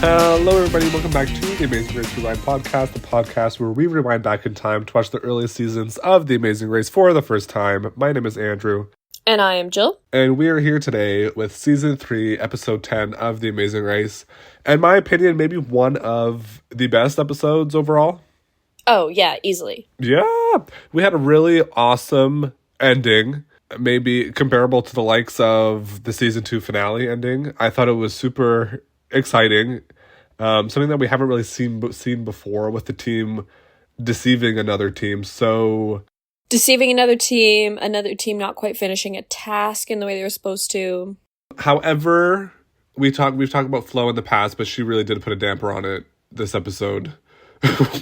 Hello, everybody. Welcome back to the Amazing Race Rewind podcast, the podcast where we rewind back in time to watch the earliest seasons of The Amazing Race for the first time. My name is Andrew. And I am Jill. And we are here today with Season 3, Episode 10 of The Amazing Race. In my opinion, maybe one of the best episodes overall. Oh, yeah, easily. Yeah. We had a really awesome ending. Maybe comparable to the likes of the Season 2 finale ending. I thought it was super exciting. Something that we haven't really seen before with the team deceiving another team. So deceiving another team not quite finishing a task in the way they were supposed to. However, we've talked about Flo in the past, but she really did put a damper on it this episode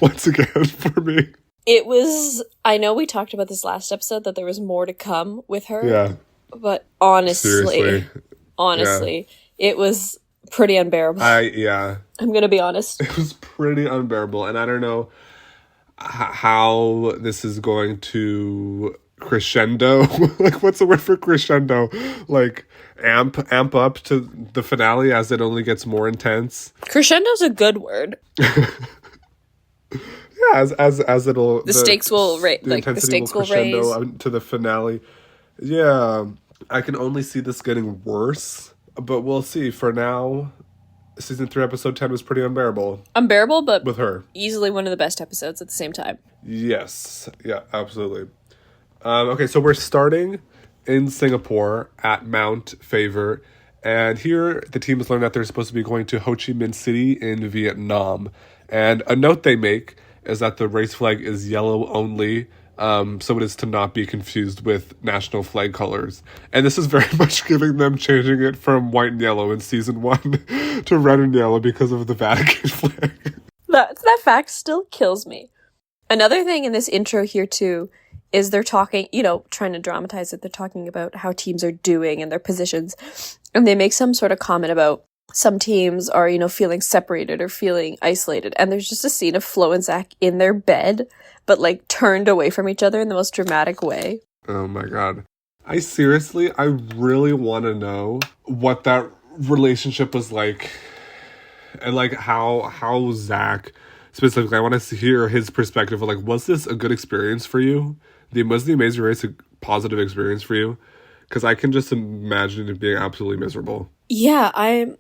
once again for me. It was, I know we talked about this last episode that there was more to come with her. Yeah. But honestly, It was pretty unbearable. I'm going to be honest. It was pretty unbearable. And I don't know how this is going to crescendo. Like, what's the word for crescendo? Like, amp up to the finale as it only gets more intense. Crescendo's a good word. Yeah, as it'll the stakes will raise, like the stakes will raise to the finale. Yeah, I can only see this getting worse, but we'll see. For now, Season 3, Episode 10 was pretty unbearable. Unbearable, but with her, easily one of the best episodes at the same time. Yes, yeah, absolutely. Okay, so we're starting in Singapore at Mount Favor, and here the team has learned that they're supposed to be going to Ho Chi Minh City in Vietnam. And a note they make is that the race flag is yellow only, so it is to not be confused with national flag colors. And this is very much giving them changing it from white and yellow in Season 1 to red and yellow because of the Vatican flag. That fact still kills me. Another thing in this intro here, too, is they're talking, trying to dramatize it. They're talking about how teams are doing and their positions. And they make some sort of comment about some teams are, feeling separated or feeling isolated. And there's just a scene of Flo and Zach in their bed, but like turned away from each other in the most dramatic way. Oh my God. I really want to know what that relationship was like. And like how Zach, specifically, I want to hear his perspective of like, was this a good experience for you? Was the Amazing Race a positive experience for you? Because I can just imagine it being absolutely miserable. Yeah, I'm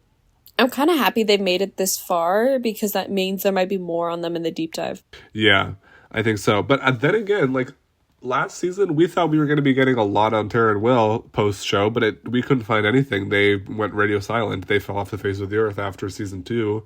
kind of happy they've made it this far because that means there might be more on them in the deep dive. Yeah, I think so. But then again, like last season, we thought we were going to be getting a lot on Tara and Will post-show, but we couldn't find anything. They went radio silent. They fell off the face of the earth after Season 2,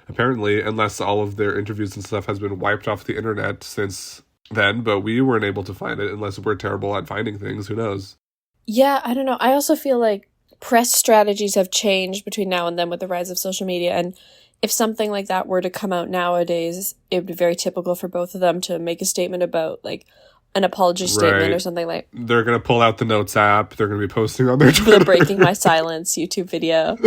apparently, unless all of their interviews and stuff has been wiped off the internet since then. But we weren't able to find it unless we're terrible at finding things. Who knows? Yeah, I don't know. I also feel like press strategies have changed between now and then with the rise of social media, and if something like that were to come out nowadays, it would be very typical for both of them to make a statement about like an apology statement or something like. They're gonna pull out the Notes app. They're gonna be posting on their Twitter. The Breaking My Silence YouTube video.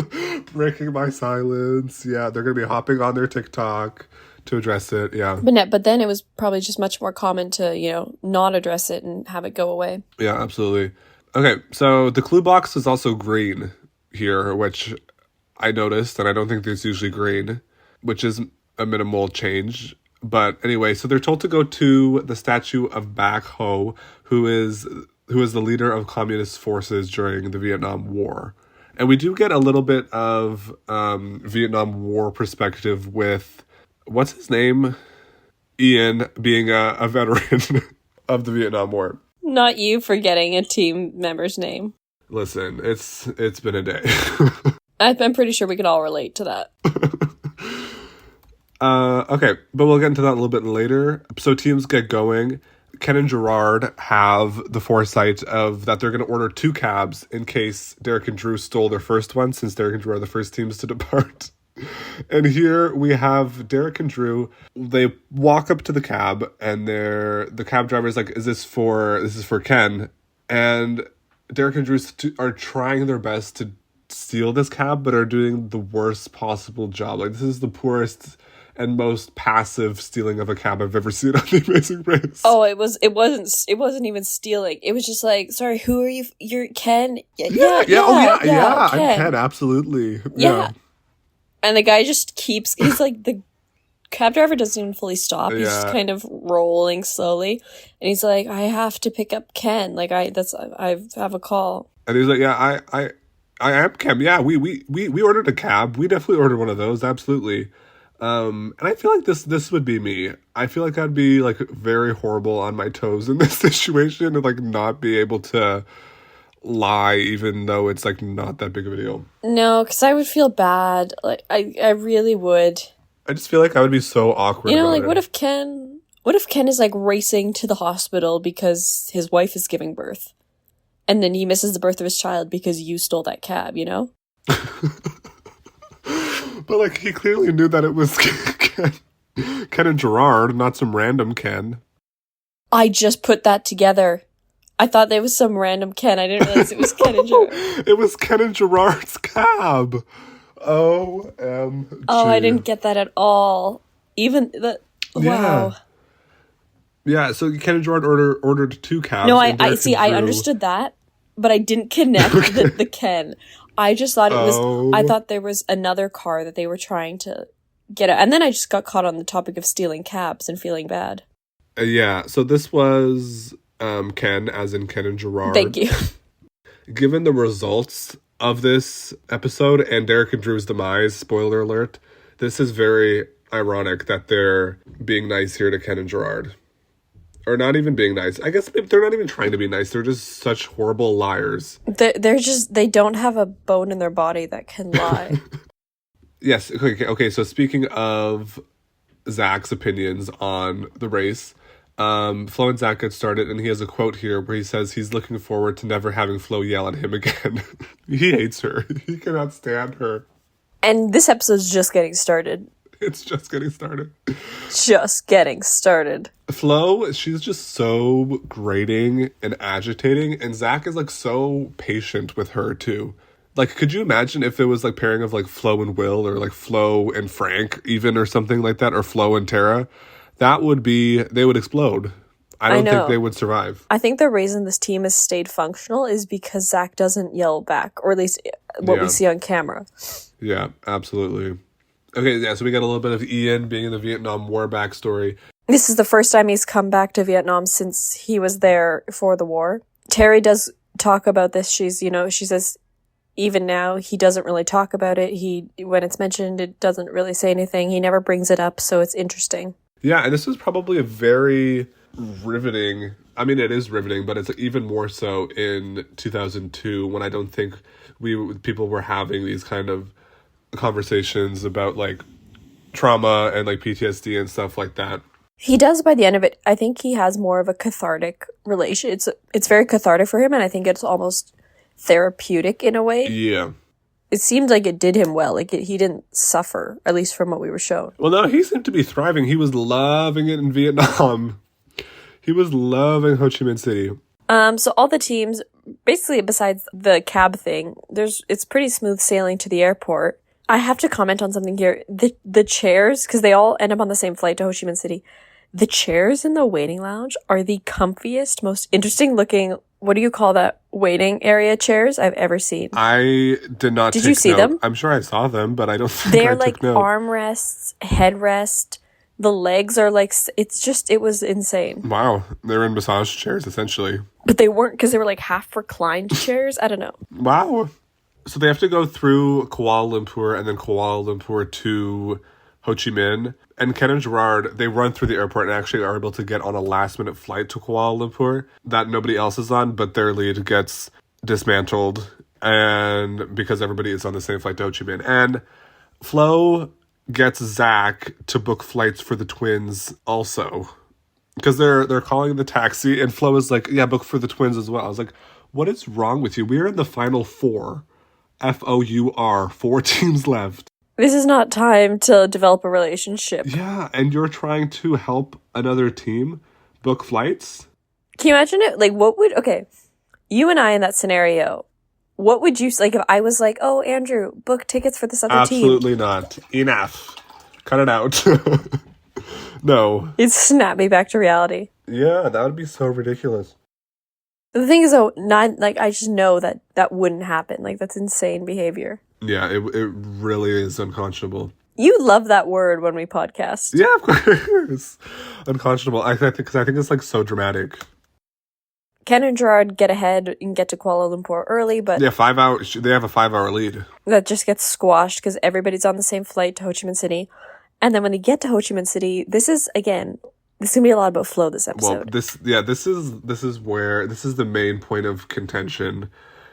Breaking My Silence. Yeah, they're gonna be hopping on their TikTok to address it. Yeah, but then it was probably just much more common to not address it and have it go away. Yeah, absolutely. Okay, so the clue box is also green here, which I noticed, and I don't think there's usually green, which is a minimal change. But anyway, so they're told to go to the statue of Bac Ho, who is the leader of communist forces during the Vietnam War. And we do get a little bit of Vietnam War perspective with, what's his name? Ian being a veteran of the Vietnam War. Not you forgetting a team member's name. Listen, it's been a day. I'm pretty sure we could all relate to that. Okay, but we'll get into that a little bit later. So teams get going. Ken and Gerard have the foresight of that they're going to order 2 cabs in case Derek and Drew stole their first one, since Derek and Drew are the first teams to depart. And here we have Derek and Drew. They walk up to the cab, and the cab driver is like, this is for Ken. And Derek and Drew are trying their best to steal this cab, but are doing the worst possible job. Like, this is the poorest and most passive stealing of a cab I've ever seen on The Amazing Race. Oh, it wasn't even stealing. It was just like, sorry, who are you? You're Ken? Yeah. I'm Ken, absolutely. Yeah. And the guy just keeps, he's like, the cab driver doesn't even fully stop. He's just Yeah. kind of rolling slowly. And he's like, I have to pick up Ken. Like, I have a call. And he's like, yeah, I am Ken. Yeah, we ordered a cab. We definitely ordered one of those. Absolutely. And I feel like this would be me. I feel like I'd be like very horrible on my toes in this situation and like not be able to lie even though it's like not that big of a deal. No, because I would feel bad. Like, I really would. I just feel like I would be so awkward. You know, about like, it. what if Ken is like racing to the hospital because his wife is giving birth? And then he misses the birth of his child because you stole that cab, you know? But like he clearly knew that it was Ken and Gerard, not some random Ken. I just put that together. I thought there was some random Ken. I didn't realize it was Ken and Gerard. It was Ken and Gerard's cab. OMG. Oh, I didn't get that at all. Even the wow. Yeah, so Ken and Gerard ordered 2 cabs. No, and I Derek see. and I Drew- understood that, but I didn't connect the Ken. I just thought it was. I thought there was another car that they were trying to get at, and then I just got caught on the topic of stealing cabs and feeling bad. Yeah, so this was Ken, as in Ken and Gerard. Thank you. Given the results of this episode and Derek and Drew's demise, spoiler alert, this is very ironic that they're being nice here to Ken and Gerard. Or not even being nice. I guess they're not even trying to be nice. They're just such horrible liars. They don't have a bone in their body that can lie. Yes. Okay. So speaking of Zach's opinions on the race, Flo and Zach get started, and he has a quote here where he says he's looking forward to never having Flo yell at him again. He hates her. He cannot stand her. And this episode's just getting started. It's just getting started. Just getting started. Flo, she's just so grating and agitating, and Zach is like so patient with her too. Like, could you imagine if it was like pairing of like Flo and Will, or like Flo and Frank even, or something like that, or Flo and Tara? That would be, they would explode. I don't think they would survive. I think the reason this team has stayed functional is because Zach doesn't yell back, or at least what we see on camera. Yeah, absolutely. Okay, yeah, so we got a little bit of Ian being in the Vietnam War backstory. This is the first time he's come back to Vietnam since he was there for the war. Terry does talk about this. She says even now he doesn't really talk about it. When it's mentioned, it doesn't really say anything. He never brings it up, so it's interesting. Yeah, and this is probably a very riveting, I mean, it is riveting, but it's even more so in 2002, when I don't think people were having these kind of conversations about like trauma and like PTSD and stuff like that. He does by the end of it. I think he has more of a cathartic relation. It's very cathartic for him, and I think it's almost therapeutic in a way. Yeah. It seemed like it did him well. Like he didn't suffer, at least from what we were shown. Well, no, he seemed to be thriving. He was loving it in Vietnam. He was loving Ho Chi Minh City. So all the teams, basically besides the cab thing, it's pretty smooth sailing to the airport. I have to comment on something here. The chairs, because they all end up on the same flight to Ho Chi Minh City. The chairs in the waiting lounge are the comfiest, most interesting looking, what do you call that, waiting area chairs I've ever seen. I did not Did you see them? I'm sure I saw them, but I don't think They're I like took note. armrests, headrest. The legs are like, it was insane. Wow. They're in massage chairs, essentially. But they weren't, because they were like half reclined chairs. I don't know. Wow. So they have to go through Kuala Lumpur and then Kuala Lumpur to Ho Chi Minh. And Ken and Gerard, they run through the airport and actually are able to get on a last-minute flight to Kuala Lumpur that nobody else is on, but their lead gets dismantled, and because everybody is on the same flight to Ho Chi Minh. And Flo gets Zach to book flights for the twins also, because they're calling the taxi, and Flo is like, yeah, book for the twins as well. I was like, what is wrong with you? We are in the final 4. FOUR, 4 teams left. This is not time to develop a relationship. Yeah, and you're trying to help another team book flights? Can you imagine it? Like, okay, you and I in that scenario, what would you, like, if I was like, oh, Andrew, book tickets for this other team? Absolutely not. Enough. Cut it out. No. It'd snap me back to reality. Yeah, that would be so ridiculous. The thing is, though, I just know that wouldn't happen. Like, that's insane behavior. Yeah, it really is unconscionable. You love that word when we podcast. Yeah, of course. Unconscionable. I think because I think it's like so dramatic. Ken and Gerard get ahead and get to Kuala Lumpur early, but Yeah, 5 hours. They have a 5 hour lead. that just gets squashed because everybody's on the same flight to Ho Chi Minh City. And then when they get to Ho Chi Minh City, this is going to be a lot about flow this episode. Well, this is the main point of contention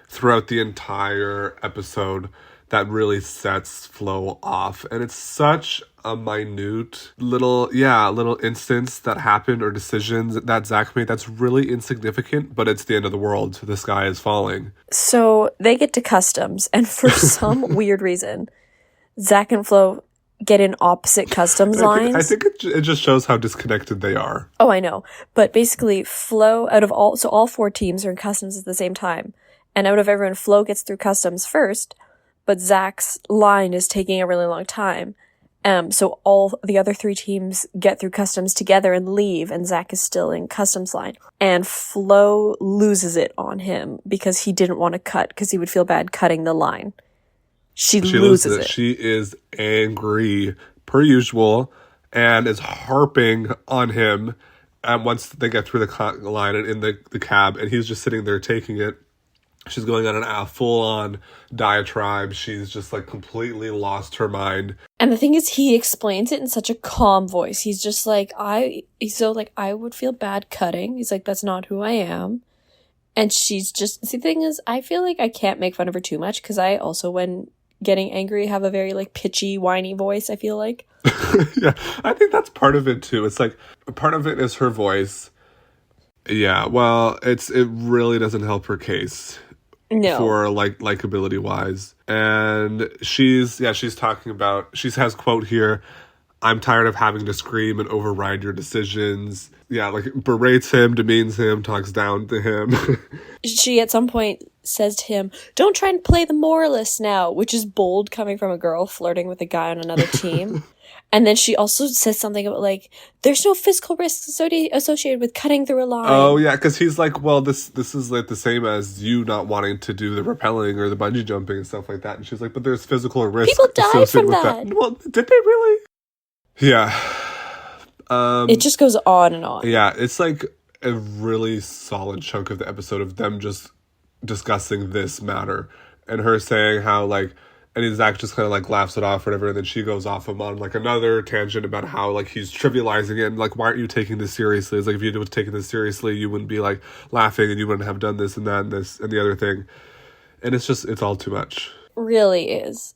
throughout the entire episode that really sets Flo off. And it's such a minute little instance that happened or decisions that Zach made that's really insignificant, but it's the end of the world. The sky is falling. So they get to customs, and for some weird reason, Zach and Flo get in opposite customs lines. I think it just shows how disconnected they are. Oh, I know. But basically, Flo, all four teams are in customs at the same time. And out of everyone, Flo gets through customs first, but Zach's line is taking a really long time. So all the other three teams get through customs together and leave, and Zach is still in customs line. And Flo loses it on him because he didn't want to cut because he would feel bad cutting the line. She loses it. She is angry, per usual, and is harping on him. And once they get through the line and in the cab, and he's just sitting there taking it, she's going on a full-on diatribe. She's just like completely lost her mind. And the thing is, he explains it in such a calm voice. He's just like, I would feel bad cutting. He's like, that's not who I am. And she's just, see, the thing is, I feel like I can't make fun of her too much because I also, when getting angry, have a very like pitchy, whiny voice, I feel like. Yeah, I think that's part of it too. It's like, part of it is her voice. Yeah, well, it really doesn't help her case. No. For likability wise. And she's talking about, she has quote here, I'm tired of having to scream and override your decisions. Yeah, like berates him, demeans him, talks down to him. She at some point says to him, don't try and play the moralist now, which is bold coming from a girl flirting with a guy on another team. And then she also says something about, like, there's no physical risks associated with cutting through a line. Oh, yeah, because he's like, well, this is like the same as you not wanting to do the rappelling or the bungee jumping and stuff like that. And she's like, but there's physical risk People die from with that. Well, did they really? Yeah. It just goes on and on. Yeah, it's like a really solid chunk of the episode of them just discussing this matter. And her saying how, like, and Zach just kind of like laughs it off or whatever, and then she goes off him on like another tangent about how like he's trivializing it and like, why aren't you taking this seriously? It's like, if you were taking this seriously, you wouldn't be like laughing and you wouldn't have done this and that and this and the other thing. And it's all too much. Really is.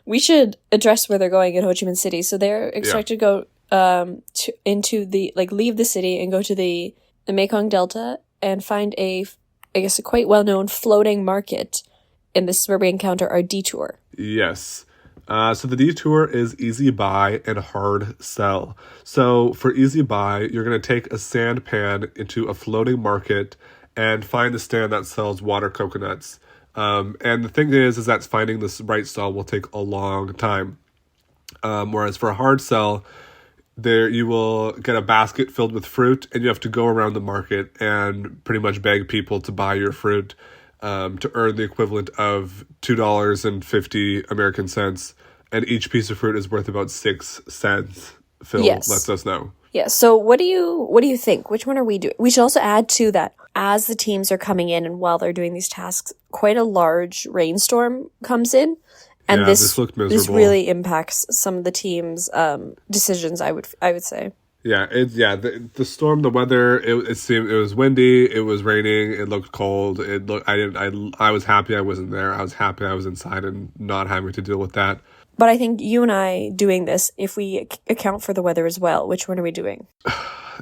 We should address where they're going in Ho Chi Minh City. So they're expected to go into the, like, leave the city and go to the Mekong Delta and find a quite well-known floating market. And this is where we encounter our detour. Yes. So the detour is easy buy and hard sell. So for easy buy, you're going to take a sand pan into a floating market and find the stand that sells water coconuts. And the thing is that finding this right stall will take a long time. Whereas for a hard sell, there you will get a basket filled with fruit and you have to go around the market and pretty much beg people to buy your fruit. To earn the equivalent of $2.50 American cents, and each piece of fruit is worth about 6 cents. Phil lets us know. Yeah. So what do you think? Which one are we doing? We should also add to that, as the teams are coming in and while they're doing these tasks, quite a large rainstorm comes in, and this looked miserable. This really impacts some of the teams' decisions. I would say. Yeah, the storm, the weather, it seemed, it was windy, it was raining, it looked cold, I was happy I wasn't there, I was happy I was inside and not having to deal with that. But I think you and I doing this, if we account for the weather as well, which one are we doing?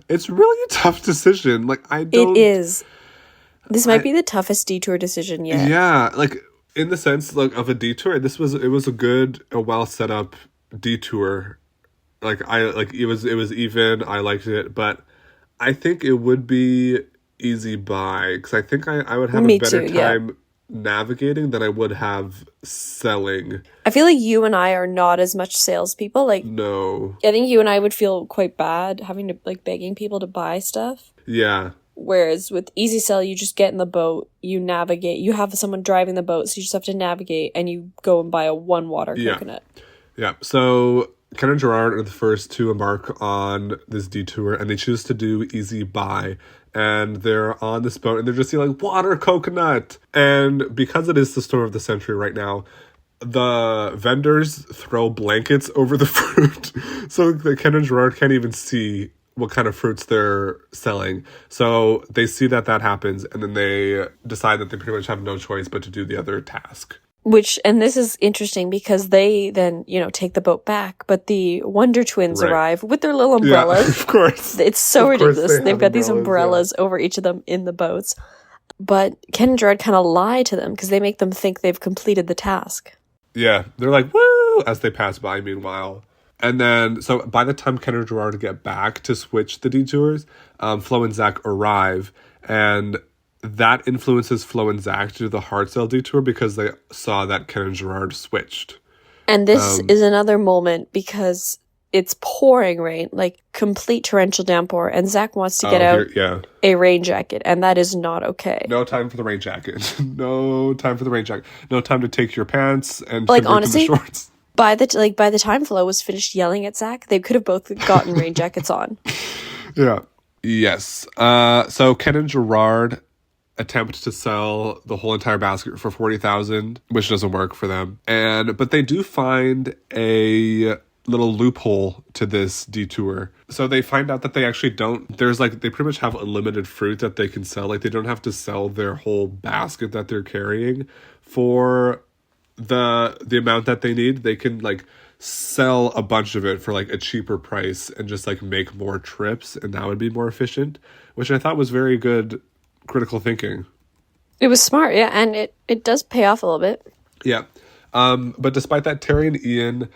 It's really a tough decision, It is. This might be the toughest detour decision yet. Yeah, like, in the sense, like, of a detour, it was a well set up detour. It was even. I liked it, but I think it would be easy buy because I think I would have a better time navigating than I would have selling. I feel like you and I are not as much salespeople. Like, no, I think you and I would feel quite bad having to, like, begging people to buy stuff. Yeah, Whereas with Easy Sail, you just get in the boat, you navigate, you have someone driving the boat, so you just have to navigate, and you go and buy a one water coconut. Yeah, so Ken and Gerard are the first to embark on this detour, and they choose to do Easy Buy. And they're on this boat, and they're just yelling, water coconut! And because it is the store of the century right now, the vendors throw blankets over the fruit. So the Ken and Gerard can't even see what kind of fruits they're selling. So they see that happens, and then they decide that they pretty much have no choice but to do the other task. And this is interesting because they then, take the boat back, but the Wonder Twins arrive with their little umbrellas. Yeah, of course. It's so ridiculous. They've got these umbrellas over each of them in the boats. But Ken and Gerard kind of lie to them because they make them think they've completed the task. Yeah, they're like, woo, as they pass by, meanwhile. And then, so by the time Ken and Gerard get back to switch the detours, Flo and Zach arrive, and that influences Flo and Zach to do the hard sell detour because they saw that Ken and Gerard switched. And this is another moment because it's pouring rain, like complete torrential downpour, and Zach wants to get out a rain jacket, and that is not okay. No time for the rain jacket. No time for the rain jacket. No time to take your pants and honestly, the shorts. By the time Flo was finished yelling at Zach, they could have both gotten rain jackets on. Yeah. Yes. So Ken and Gerard attempt to sell the whole entire basket for $40,000, which doesn't work for them. But they do find a little loophole to this detour. So they find out that they actually they pretty much have unlimited fruit that they can sell. Like, they don't have to sell their whole basket that they're carrying for the amount that they need. They can sell a bunch of it for a cheaper price and just make more trips, and that would be more efficient, which I thought was very good critical thinking. It was smart, yeah, and it does pay off a little bit. Yeah. But despite that, Terry and Ian,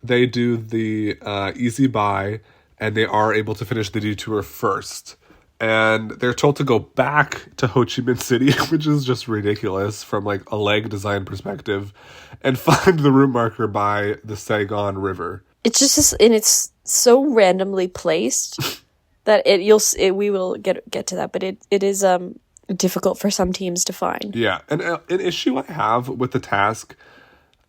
they do the Easy Buy, and they are able to finish the detour first. And they're told to go back to Ho Chi Minh City, which is just ridiculous from a leg design perspective, and find the route marker by the Saigon River. It's just and it's so randomly placed that we will get to that, but it is difficult for some teams to find. Yeah, and an issue I have with the task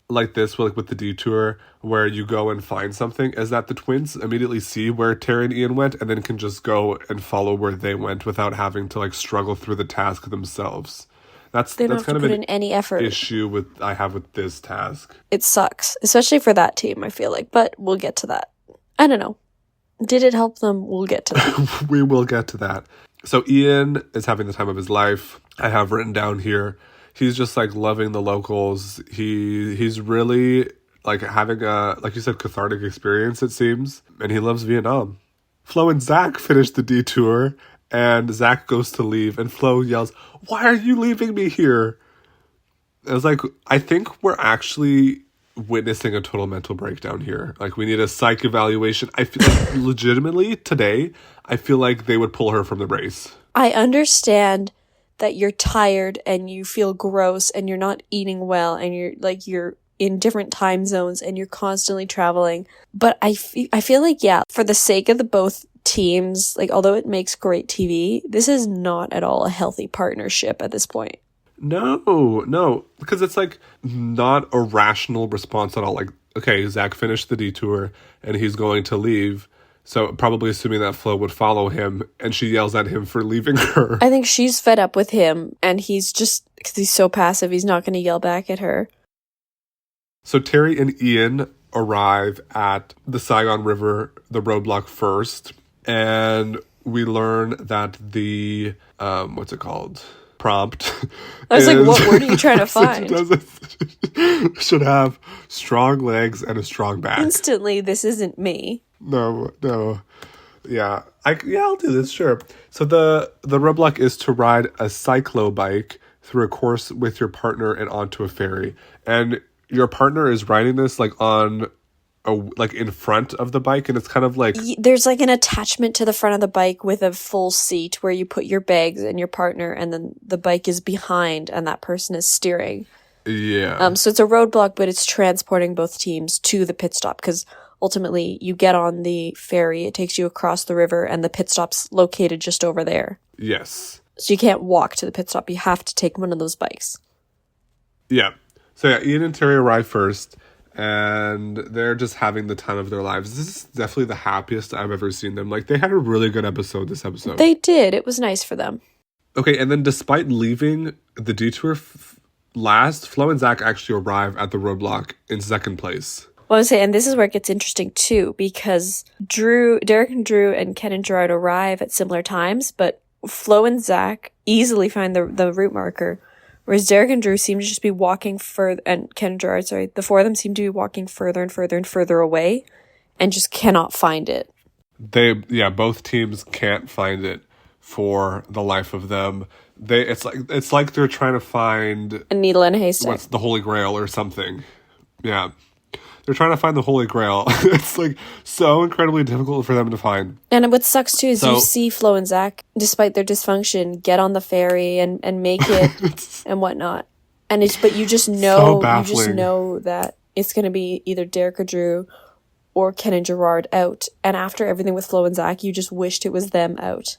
like this, with the detour, where you go and find something, is that the twins immediately see where Terry and Ian went and then can just go and follow where they went without having to struggle through the task themselves. That's kind of in any effort issue I have with this task. It sucks, especially for that team, I feel like, but we'll get to that. I don't know. Did it help them? We'll get to that. We will get to that. So Ian is having the time of his life. I have written down here, he's just loving the locals. He's really having a, like you said, cathartic experience, it seems. And he loves Vietnam. Flo and Zach finish the detour, and Zach goes to leave, and Flo yells, "Why are you leaving me here?" I was I think we're actually witnessing a total mental breakdown here. We need a psych evaluation. I feel legitimately today, I feel like they would pull her from the race. I understand that you're tired and you feel gross and you're not eating well and you're in different time zones and you're constantly traveling. But I feel like, yeah, for the sake of the both teams, although it makes great TV, this is not at all a healthy partnership at this point. No, because it's not a rational response at all. Okay, Zach finished the detour and he's going to leave. So probably assuming that Flo would follow him, and she yells at him for leaving her. I think she's fed up with him, and he's just, because he's so passive, he's not going to yell back at her. So Terry and Ian arrive at the Saigon River, the roadblock first, and we learn that the, what's it called? Prompt. I was what word are you trying to find? Should have strong legs and a strong back. Instantly, this isn't me. No. Yeah, I'll do this, sure. So the roadblock is to ride a cyclo bike through a course with your partner and onto a ferry. And your partner is riding this on in front of the bike, and it's kind of there's an attachment to the front of the bike with a full seat where you put your bags and your partner, and then the bike is behind and that person is steering. Yeah. So it's a roadblock, but it's transporting both teams to the pit stop, because ultimately you get on the ferry, it takes you across the river, and the pit stop's located just over there. Yes. So you can't walk to the pit stop. You have to take one of those bikes. Yeah. So yeah, Ian and Terry arrive first, and they're just having the time of their lives. This is definitely the happiest I've ever seen them. Like, they had a really good episode this episode. They did. It was nice for them. Okay, and then despite leaving the detour last, Flo and Zach actually arrive at the roadblock in second place. Well, I was saying, and this is where it gets interesting too, because Derek and Drew and Ken and Gerard arrive at similar times, but Flo and Zach easily find the route marker, whereas Derek and Drew seem to just be walking further, and Ken and Gerard, sorry, the four of them seem to be walking further and further and further away, and just cannot find it. Both teams can't find it for the life of them. It's like they're trying to find a needle in a haystack. What's the Holy Grail or something? Yeah. They're trying to find the Holy Grail. It's like so incredibly difficult for them to find. And what sucks too is you see Flo and Zach, despite their dysfunction, get on the ferry and make it and whatnot. And but you just know that it's going to be either Derek or Drew or Ken and Gerard out. And after everything with Flo and Zach, you just wished it was them out.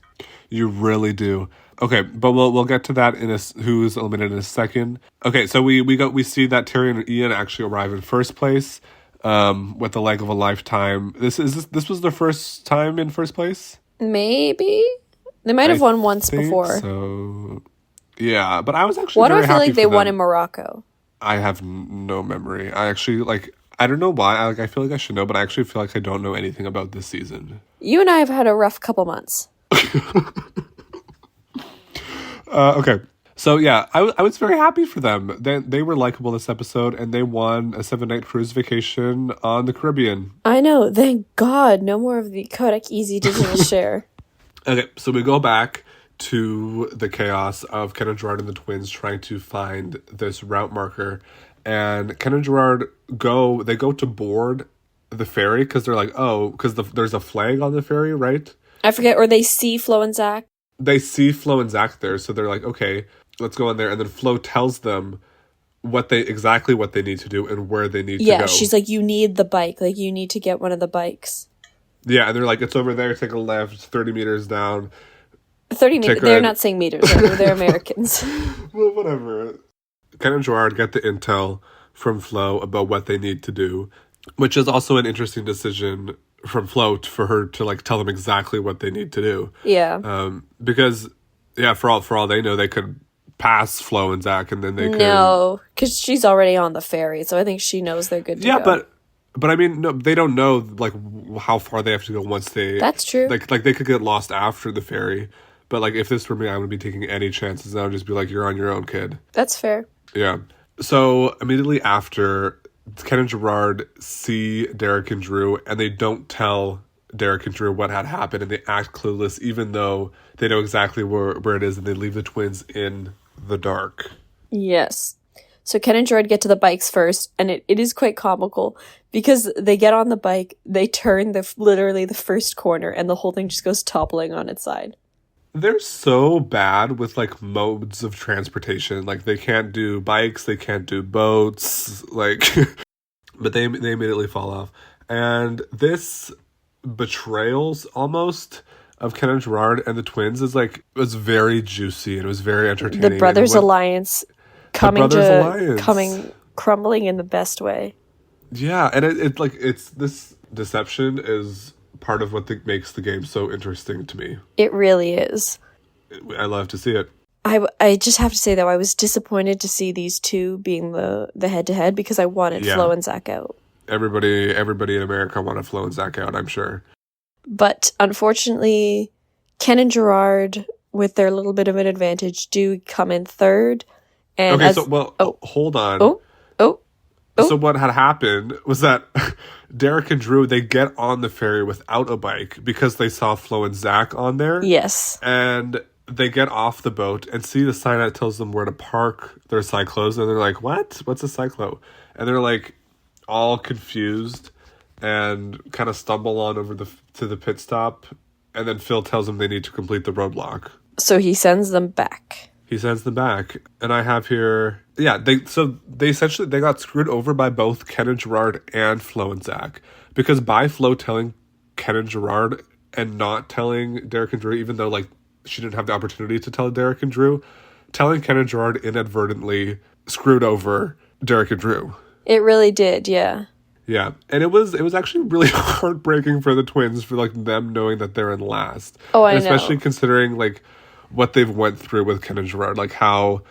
You really do. Okay, but we'll get to that in who's eliminated in a second. Okay, so we see that Terry and Ian actually arrive in first place, with the leg of a lifetime. This was their first time in first place? Maybe they might have won once before. So yeah, but I was actually. Why do I feel like they won in Morocco? I have no memory. I actually I don't know why. I feel like I should know, but I actually feel like I don't know anything about this season. You and I have had a rough couple months. Okay. So yeah, I was very happy for them. They were likable this episode, and they won a 7-night cruise vacation on the Caribbean. I know. Thank God. No more of the Kodak Easy digital share. Okay, so we go back to the chaos of Ken and Gerard and the twins trying to find this route marker. And Ken and Gerard go to board the ferry because they're like, because there's a flag on the ferry, right? I forget, or they see Flo and Zach. They see Flo and Zach there, so they're like, okay, let's go in there. And then Flo tells them exactly what they need to do and where they need to go. Yeah, she's like, you need the bike. Like, you need to get one of the bikes. Yeah, and they're like, it's over there, take a left, 30 meters down. 30 meters? They're not saying meters. They're Americans. Well, whatever. Ken and Gerard get the intel from Flo about what they need to do, which is also an interesting decision from Flo for her to tell them exactly what they need to do. Yeah. Because for all they know, they could pass Flo and Zach, and then they could. No, because she's already on the ferry, so I think she knows they're good to go. Yeah, but I mean, no, they don't know how far they have to go once they. That's true. Like they could get lost after the ferry, but if this were me, I would be taking any chances. I would just be like, "You're on your own, kid." That's fair. Yeah. So immediately after, Ken and Gerard see Derek and Drew, and they don't tell Derek and Drew what had happened, and they act clueless, even though they know exactly where it is, and they leave the twins in the dark. Yes. So Ken and Gerard get to the bikes first, and it is quite comical, because they get on the bike, they turn literally the first corner, and the whole thing just goes toppling on its side. They're so bad with modes of transportation. They can't do bikes, they can't do boats, but they immediately fall off. And this betrayals almost of Ken and Gerard and the twins was very juicy, and it was very entertaining. The Brothers Alliance coming crumbling in the best way. Yeah, and it's this deception is part of what makes the game so interesting to me. It really is. I love to see it. I just have to say, though, I was disappointed to see these two being the head-to-head, because I wanted Flo and Zach out. Everybody in America wanted Flo and Zach out, I'm sure. But unfortunately, Ken and Gerard, with their little bit of an advantage, do come in third. And hold on. Oh. So what had happened was that Derek and Drew, they get on the ferry without a bike because they saw Flo and Zach on there. Yes. And they get off the boat and see the sign that tells them where to park their cyclos. And they're like, what? What's a cyclo? And they're all confused and kind of stumble on over to the pit stop. And then Phil tells them they need to complete the roadblock. So he sends them back. And I have here, they essentially, they got screwed over by both Ken and Gerard and Flo and Zach. Because by Flo telling Ken and Gerard and not telling Derek and Drew, even though she didn't have the opportunity to tell Derek and Drew. Telling Ken and Gerard inadvertently screwed over Derek and Drew. It really did, yeah. Yeah, and it was actually really heartbreaking for the twins, for like them knowing that they're in last. Oh, I know. Especially considering like what they've went through with Ken and Gerard, like how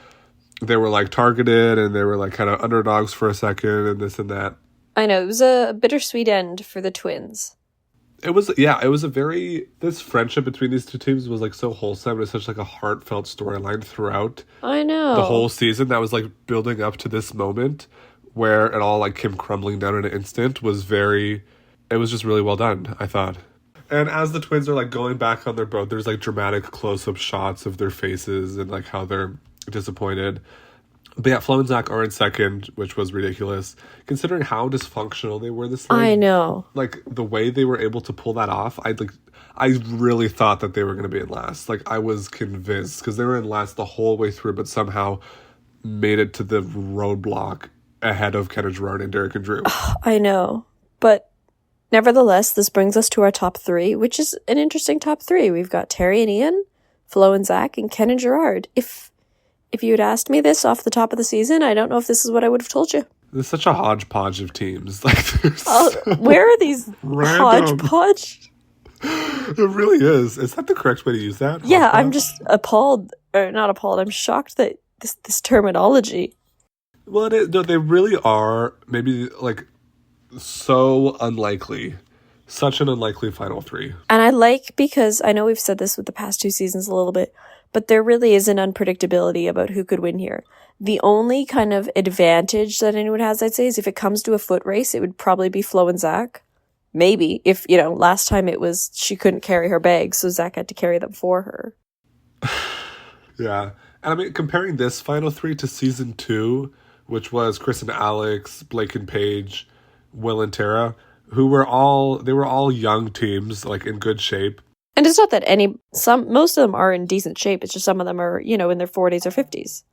they were like targeted and they were like kind of underdogs for a second and this and that. I know, it was a bittersweet end for the twins. It was a very, this friendship between these two teams was like so wholesome. It was such like a heartfelt storyline throughout I know. the whole season that was like building up to this moment where it all like came crumbling down in an instant. It was just really well done, I thought. And as the twins are like going back on their boat, there's like dramatic close-up shots of their faces and like how they're disappointed. But yeah, Flo and Zach are in second, which was ridiculous considering how dysfunctional they were this night. I know. Like the way they were able to pull that off, I really thought that they were going to be in last. Like I was convinced because they were in last the whole way through, but somehow made it to the roadblock ahead of Ken and Gerard and Derek and Drew. I know. But nevertheless, this brings us to our top three, which is an interesting top three. We've got Terry and Ian, Flo and Zach, and Ken and Gerard. If you had asked me this off the top of the season, I don't know if this is what I would have told you. There's such a hodgepodge of teams. Like, where are these random. hodgepodge? It really is. Is that the correct way to use that? Yeah, Hodgepodge? I'm just appalled, or not appalled. I'm shocked that this terminology. Well, they really are maybe like so unlikely. Such an unlikely final three. And I like, because I know we've said this with the past two seasons a little bit, but there really is an unpredictability about who could win here. The only kind of advantage that anyone has, I'd say, is if it comes to a foot race, it would probably be Flo and Zach. Maybe. If, last time it was she couldn't carry her bags, so Zach had to carry them for her. Yeah. And I mean, comparing this final three to season 2, which was Chris and Alex, Blake and Paige, Will and Tara, they were all young teams, like in good shape. And it's not that most of them are in decent shape. It's just some of them are, in their 40s or 50s.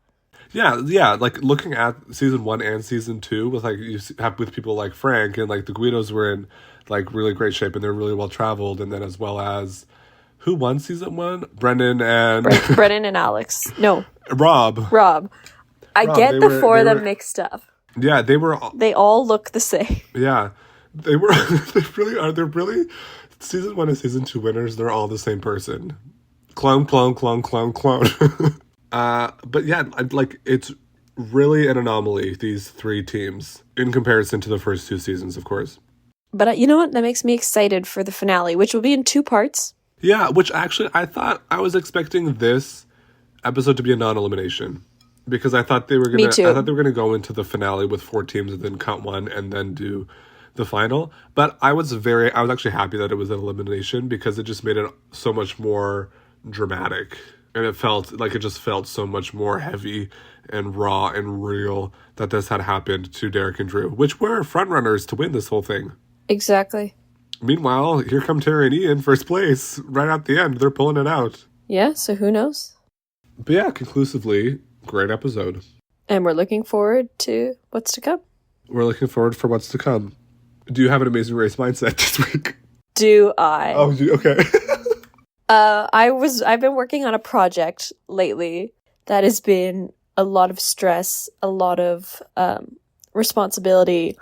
Yeah. Like looking at season 1 and season 2 with like you have with people like Frank and like the Guidos were in like really great shape and they're really well traveled. And then as well as who won season 1? Brendan and Brendan and Alex. No, Rob. I get the four of them mixed up. Yeah, they all look the same. Yeah, they were. They really are. They're really season 1 and season 2 winners. They're all the same person. Clone. But yeah, like it's really an anomaly, these three teams, in comparison to the first 2 seasons, of course. But you know what? That makes me excited for the finale, which will be in 2 parts. Yeah, which actually I was expecting this episode to be a non-elimination. Because I thought they were gonna go into the finale with 4 teams and then count 1 and then do the final. But I was actually happy that it was an elimination because it just made it so much more dramatic. And it just felt so much more heavy and raw and real that this had happened to Derek and Drew, which were frontrunners to win this whole thing. Exactly. Meanwhile, here come Terry and Ian, first place, right at the end. They're pulling it out. Yeah, so who knows? But yeah, conclusively, great episode. And we're looking forward to what's to come. We're looking forward for what's to come. Do you have an Amazing Race mindset this week? Do I? Oh, okay. I've been working on a project lately that has been a lot of stress, a lot of responsibility,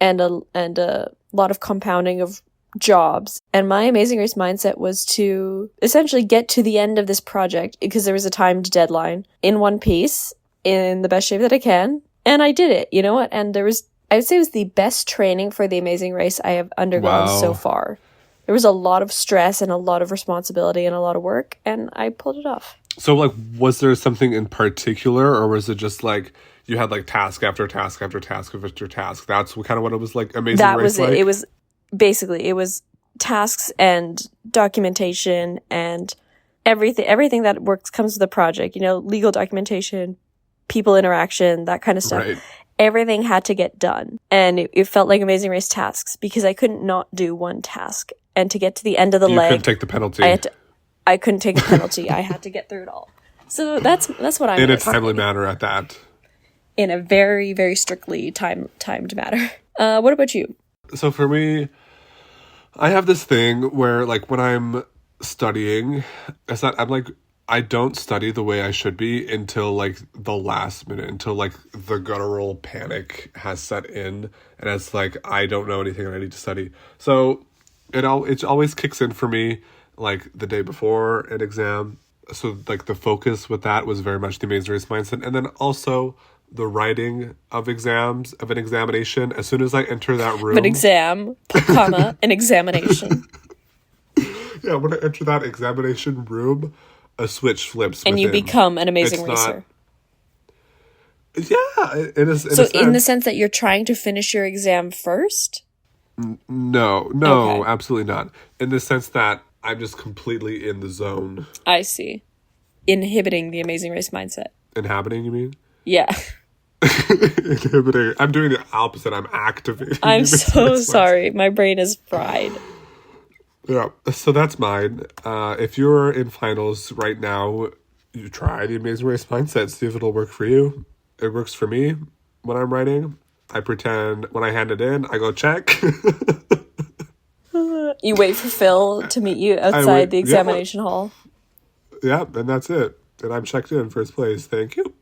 and a lot of compounding of jobs. And my Amazing Race mindset was to essentially get to the end of this project because there was a timed deadline in one piece in the best shape that I can. And I did it, you know what? And I would say it was the best training for the Amazing Race I have undergone so far. There was a lot of stress and a lot of responsibility and a lot of work, and I pulled it off. So, like, was there something in particular, or was it just, like, you had, like, task after task after task after task? That's kind of what it was, like, Amazing Race That was it. Like? It was tasks and documentation and everything that comes with the project, legal documentation, people interaction, that kind of stuff. Right. Everything had to get done. And it felt like Amazing Race tasks because I couldn't not do one task. And to get to the end of the leg, you couldn't take the penalty. I couldn't take the penalty. I had to get through it all. So that's what I'm in a timely manner at that. In a very, very strictly timed manner. What about you? So for me, I have this thing where, like, when I'm studying is that I don't study the way I should be until like the last minute, until like the guttural panic has set in, and it's like I don't know anything and I need to study. So it always kicks in for me like the day before an exam. So like the focus with that was very much the Amazing Race mindset, and then also the writing of an examination. As soon as I enter that room, An exam, comma, an examination. Yeah, when I enter that examination room, a switch flips. And you become an amazing racer. Yeah, in the sense that you're trying to finish your exam first? No, Okay. absolutely not. In the sense that I'm just completely in the zone. I see. Inhibiting the amazing race mindset. Inhabiting, you mean? Yeah. Inhibiting. I'm doing the opposite. I'm activating. I'm so sorry. My brain is fried. Yeah, so that's mine. If you're in finals right now, you try the Amazing Race mindset. See if it'll work for you. It works for me when I'm writing. I pretend when I hand it in, I go check. You wait for Phil to meet you outside the examination hall. Yeah, and that's it. And I'm checked in first place. Thank you.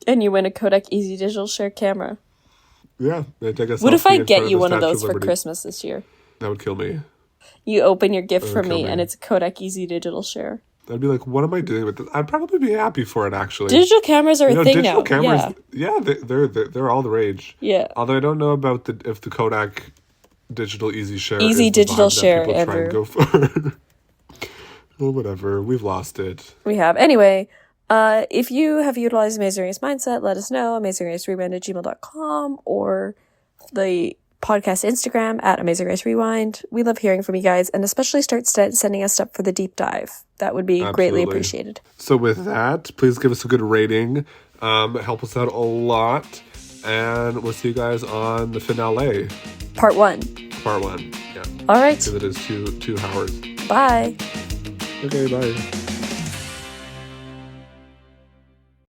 And you win a Kodak Easy Digital Share camera. Yeah. They take a What if I selfie in get front you of one the of those Statue for Liberty. Christmas this year? That would kill me. You open your gift from me kill me. and it's a Kodak Easy Digital Share. I'd be like, what am I doing with this? I'd probably be happy for it, actually. Digital cameras are a thing digital now. cameras, yeah, they're all the rage. Yeah. Although I don't know about if the Kodak Digital Easy Share Easy is the Digital vibe that Share, people try and Andrew. go for. Well, whatever. We've lost it. We have. Anyway, if you have utilized Amazing Race Mindset, let us know. AmazingRaceRewind@gmail.com or the podcast Instagram at Amazing Race Rewind. We love hearing from you guys, and especially start sending us stuff for the deep dive. That would be greatly Absolutely. appreciated. So with that, please give us a good rating. Help us out a lot. And we'll see you guys on the finale. Part 1. Part 1. Yeah. All right. Because it is two hours. Bye. Okay, bye.